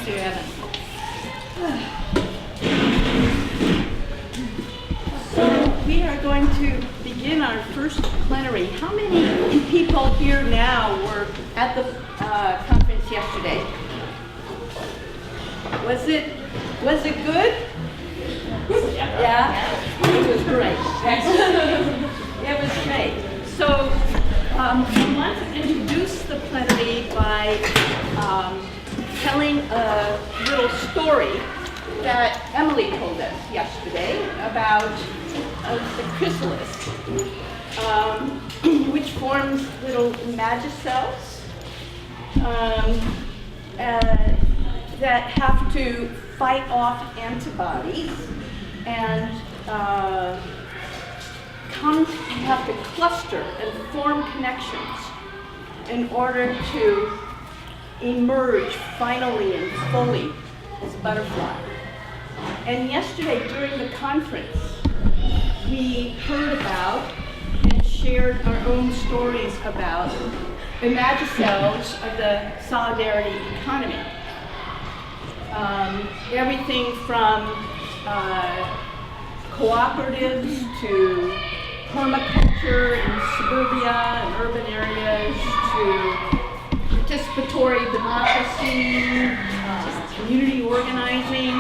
Thank you, Evan. So we are going to begin our first plenary. How many people here now were at the conference yesterday? Was it good? Yeah? It was great. It was great. So I want to introduce the plenary by telling a little story that Emily told us yesterday about the chrysalis, which forms little magicels that have to fight off antibodies and have to cluster and form connections in order to emerge finally and fully as butterfly. And yesterday during the conference, we heard about and shared our own stories about the magicels of the solidarity economy. Everything from cooperatives to permaculture in suburbia and urban areas to participatory democracy, community organizing,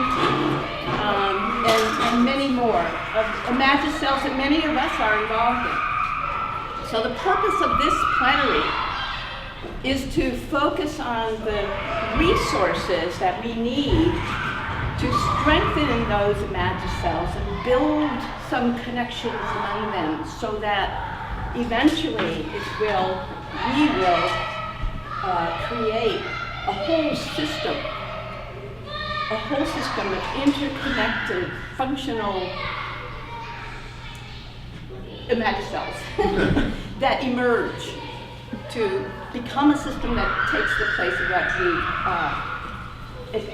and many more of magicels that many of us are involved in. So the purpose of this plenary is to focus on the resources that we need to strengthen those magicels and build some connections among them so that eventually we will create a whole system of interconnected, functional magicels that emerge to become a system that takes the place of what we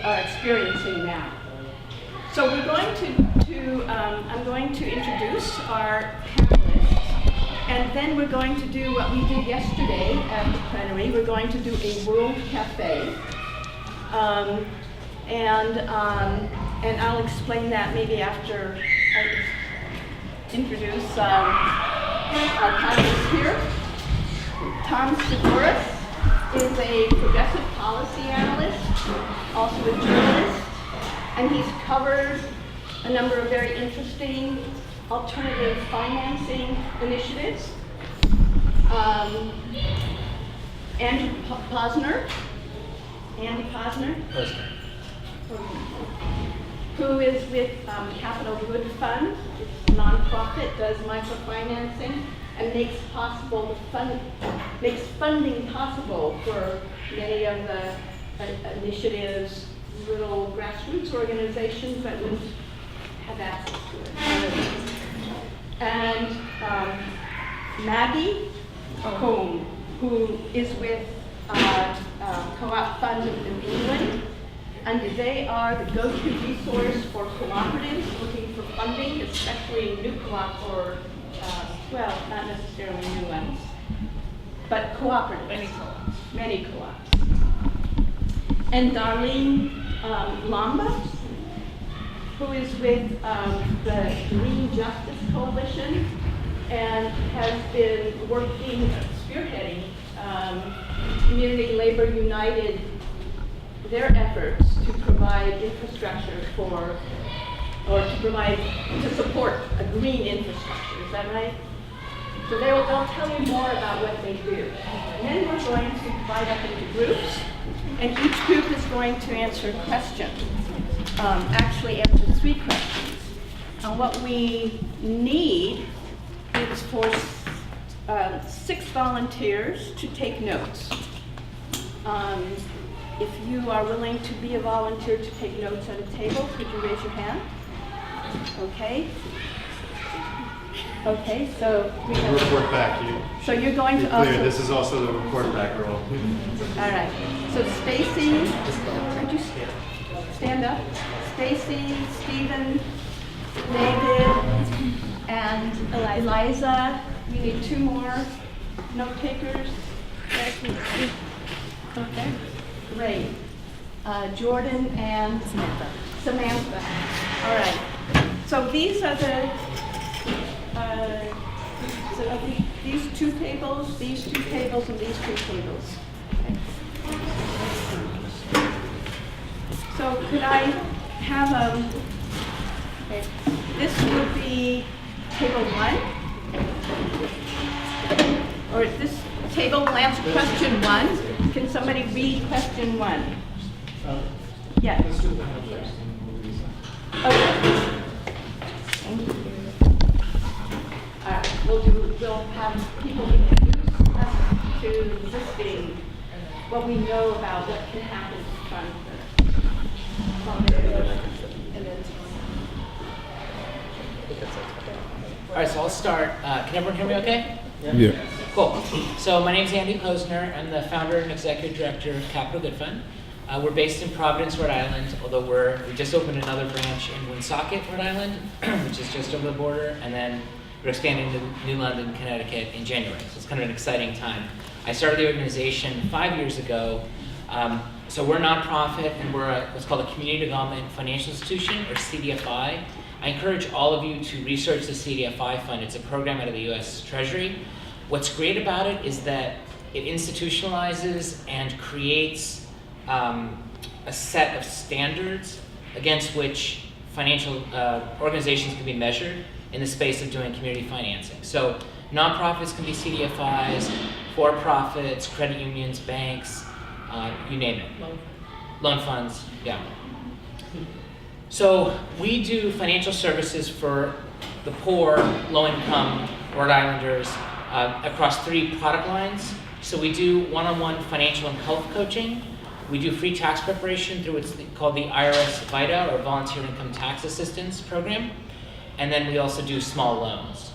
are experiencing now. So we're going I'm going to introduce our panelists, and then we're going to do what we did yesterday at the plenary. We're going to do a World Cafe, and I'll explain that maybe after I introduce our panelists here. Tom Sgouros is a progressive policy analyst, also a journalist, and he's covered a number of very interesting alternative financing initiatives. Andy Posner, who is with Capital Good Fund. It's a nonprofit, does microfinancing, and makes funding possible for many of the initiatives, little grassroots organizations that wouldn't have access to it. And Maggie Cohn, who is with Co-op Fund in England, and they are the go-to resource for cooperatives looking for funding, especially new co-op or well, not necessarily new ones, but cooperatives. Many co-ops. And Darlene Lombos, who is with the Green Justice Coalition and has been spearheading Community Labor United, their efforts to provide infrastructure to support a green infrastructure. Is that right? So they'll tell you more about what they do. And then we're going to divide up into groups, and each group is going to answer questions. Actually answer 3 questions. What we need is for 6 volunteers to take notes. If you are willing to be a volunteer to take notes at a table, could you raise your hand? Okay. Okay, so we have report back. So you're going to also. This is also the report back role. All right. So Stacy, could you stand up? Stacy, Stephen, David, and Eliza. We need 2 more note takers. Okay. Great. Jordan, and Samantha. All right. So these are these two tables, and these two tables. So could I have okay. This would be table 1, or this table will answer question 1. Can somebody read question 1? Yeah. Let's do the panel first. Okay. Thank you. All right. We'll have people introduce us to listing what we know about what can happen from the All right, so I'll start. Can everyone hear me okay? Yeah. Cool. So my name is Andy Posner. I'm the founder and executive director of Capital Good Fund. We're based in Providence, Rhode Island, although we just opened another branch in Woonsocket, Rhode Island, which is just over the border, and then we're expanding to New London, Connecticut in January. So it's kind of an exciting time. I started the organization 5 years ago. So we're a nonprofit, and we're what's called a community development financial institution, or CDFI. I encourage all of you to research the CDFI fund. It's a program out of the U.S. Treasury. What's great about it is that it institutionalizes and creates a set of standards against which financial organizations can be measured in the space of doing community financing. So nonprofits can be CDFIs, for-profits, credit unions, banks, you name it. Loan funds, yeah. So we do financial services for the poor, low-income Rhode Islanders across 3 product lines. So we do one-on-one financial and health coaching. We do free tax preparation through what's called the IRS VITA, or Volunteer Income Tax Assistance Program. And then we also do small loans.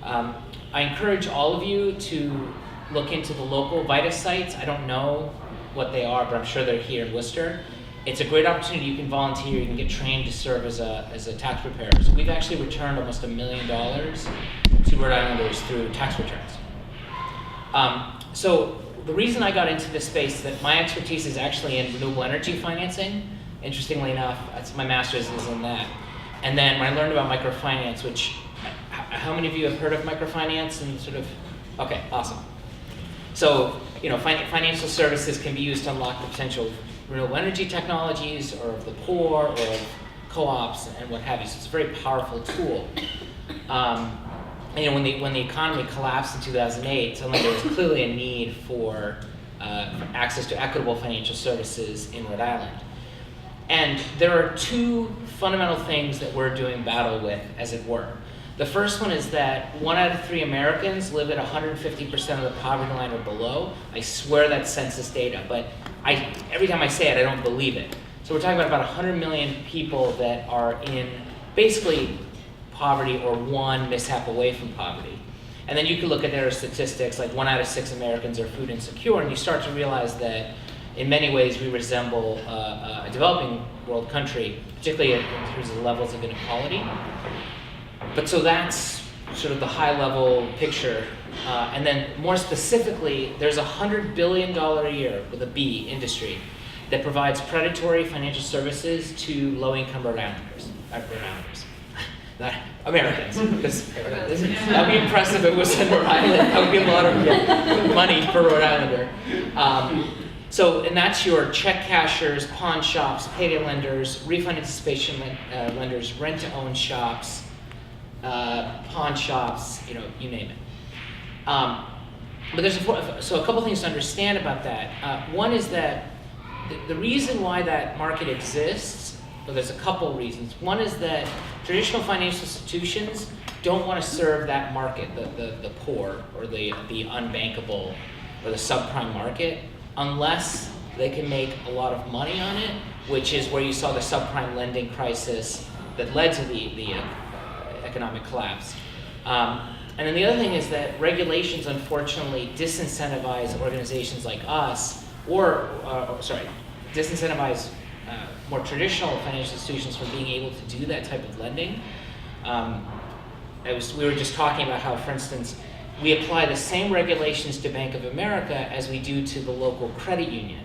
I encourage all of you to look into the local VITA sites. I don't know what they are, but I'm sure they're here in Worcester. It's a great opportunity. You can volunteer, you can get trained to serve as a tax preparer. So we've actually returned almost $1 million to Rhode Islanders through tax returns. So the reason I got into this space is that my expertise is actually in renewable energy financing. Interestingly enough, my master's is in that. And then when I learned about microfinance, which, how many of you have heard of microfinance and sort of, okay, awesome. So, financial services can be used to unlock the potential of renewable energy technologies, or of the poor, or of co-ops, and what have you. So it's a very powerful tool. When the economy collapsed in 2008, suddenly there was clearly a need for access to equitable financial services in Rhode Island. And there are 2 fundamental things that we're doing battle with, as it were. The first one is that 1 out of 3 Americans live at 150% of the poverty line or below. I swear that's census data, but every time I say it, I don't believe it. So we're talking about 100 million people that are in basically poverty, or one mishap away from poverty. And then you can look at their statistics, like 1 out of 6 Americans are food insecure, and you start to realize that in many ways we resemble a developing world country, particularly in terms of the levels of inequality. But so that's sort of the high level picture. And then more specifically, there's $100 billion a year, with a B, industry, that provides predatory financial services to low-income Rhode Islanders. Not Americans, because that would be impressive if it was in Rhode Island. That would be a lot of money per Rhode Islander. And that's your check cashers, pawn shops, payday lenders, refinance anticipation lenders, rent-to-own shops, pawn shops, you name it. But there's a couple things to understand about that. One is that the reason why that market exists, well, there's a couple reasons. One is that traditional financial institutions don't want to serve that market, the poor, or the unbankable, or the subprime market, unless they can make a lot of money on it, which is where you saw the subprime lending crisis that led to the economic collapse. And then the other thing is that regulations, unfortunately, disincentivize organizations like us, disincentivize more traditional financial institutions from being able to do that type of lending. We were just talking about how, for instance, we apply the same regulations to Bank of America as we do to the local credit union.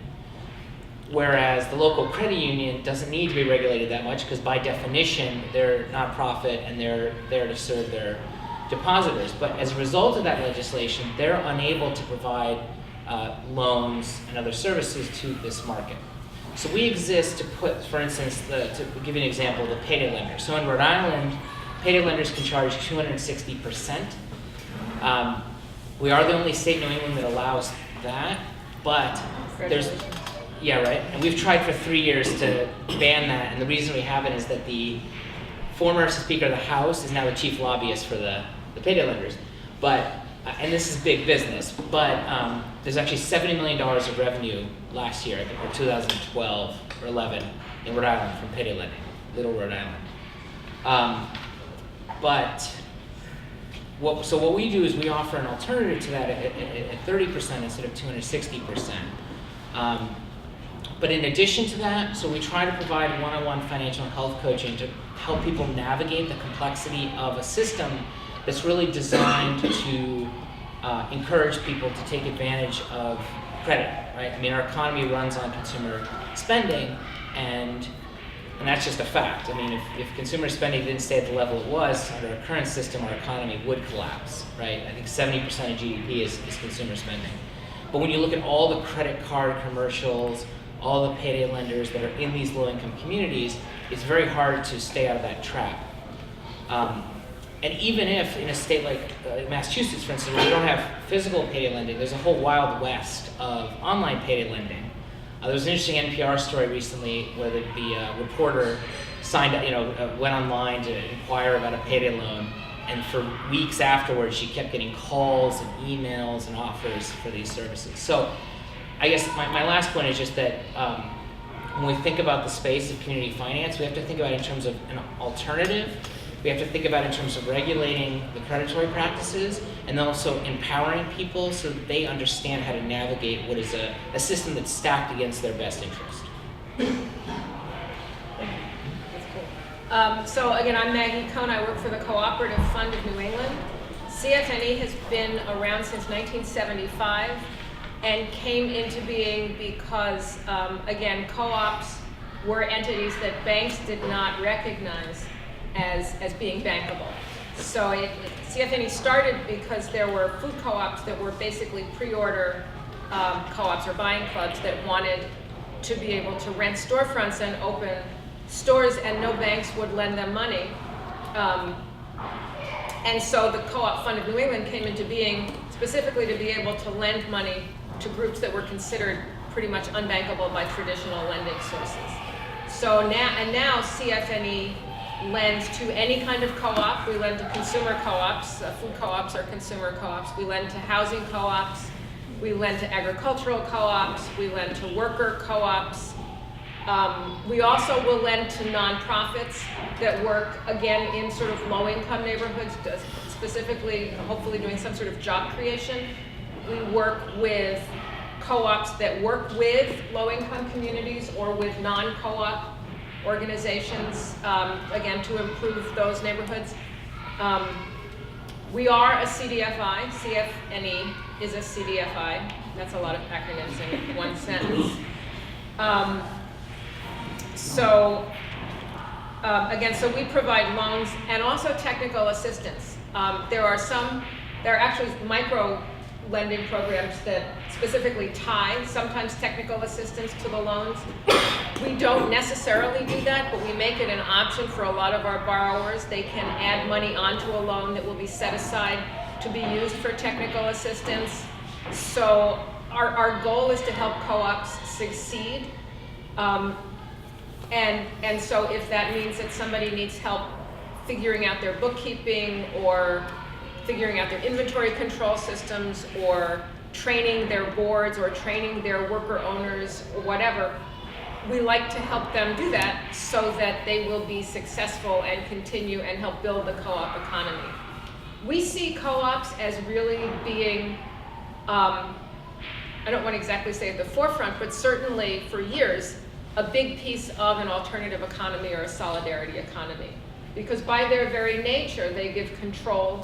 Whereas the local credit union doesn't need to be regulated that much because by definition they're nonprofit and they're there to serve their depositors. But as a result of that legislation, they're unable to provide loans and other services to this market. So we exist to put, for instance, to give you an example, the payday lender. So in Rhode Island, payday lenders can charge 260%. We are the only state in New England that allows that, but there's, yeah, right. And we've tried for 3 years to ban that, and the reason we haven't is that the former Speaker of the House is now the chief lobbyist for the payday lenders. But, and this is big business, but there's actually $70 million of revenue last year, I think, or 2012 or 11 in Rhode Island from payday lending, Little Rhode Island. So what we do is we offer an alternative to that at 30% instead of 260%. But in addition to that, so we try to provide one-on-one financial and health coaching to help people navigate the complexity of a system that's really designed to encourage people to take advantage of credit, right? I mean, our economy runs on consumer spending, and that's just a fact. I mean, if consumer spending didn't stay at the level it was, under our current system, our economy would collapse, right? I think 70% of GDP is consumer spending. But when you look at all the credit card commercials, all the payday lenders that are in these low-income communities, it's very hard to stay out of that trap. And even if in a state like Massachusetts, for instance, where we don't have physical payday lending, there's a whole wild west of online payday lending. There was an interesting NPR story recently where the reporter went online to inquire about a payday loan, and for weeks afterwards, she kept getting calls and emails and offers for these services. So I guess my last point is just that when we think about the space of community finance, we have to think about it in terms of an alternative. We have to think about it in terms of regulating the predatory practices and also empowering people so that they understand how to navigate what is a system that's stacked against their best interest. So again, I'm Maggie Cohn. I work for the Cooperative Fund of New England. CFNE has been around since 1975 and came into being because, again, co-ops were entities that banks did not recognize as being bankable. So CFNE started because there were food co-ops that were basically pre-order co-ops or buying clubs that wanted to be able to rent storefronts and open stores, and no banks would lend them money. And so the Co-op Fund of New England came into being specifically to be able to lend money to groups that were considered pretty much unbankable by traditional lending sources. So now CFNE lends to any kind of co-op. We lend to consumer co-ops. Food co-ops are consumer co-ops. We lend to housing co-ops. We lend to agricultural co-ops. We lend to worker co-ops. We also will lend to nonprofits that work, again, in sort of low-income neighborhoods, specifically, hopefully doing some sort of job creation. We work with co-ops that work with low-income communities or with non-co-op organizations, again, to improve those neighborhoods. We are a CDFI. CFNE is a CDFI. That's a lot of acronyms in one sentence. Again, so we provide loans and also technical assistance. There are actually micro lending programs that specifically tie sometimes technical assistance to the loans. We don't necessarily do that, but we make it an option for a lot of our borrowers. They can add money onto a loan that will be set aside to be used for technical assistance. So our goal is to help co-ops succeed. And so if that means that somebody needs help figuring out their bookkeeping or figuring out their inventory control systems or training their boards or training their worker owners or whatever, we like to help them do that so that they will be successful and continue and help build the co-op economy. We see co-ops as really being, I don't want to exactly say at the forefront, but certainly for years, a big piece of an alternative economy or a solidarity economy. Because by their very nature, they give control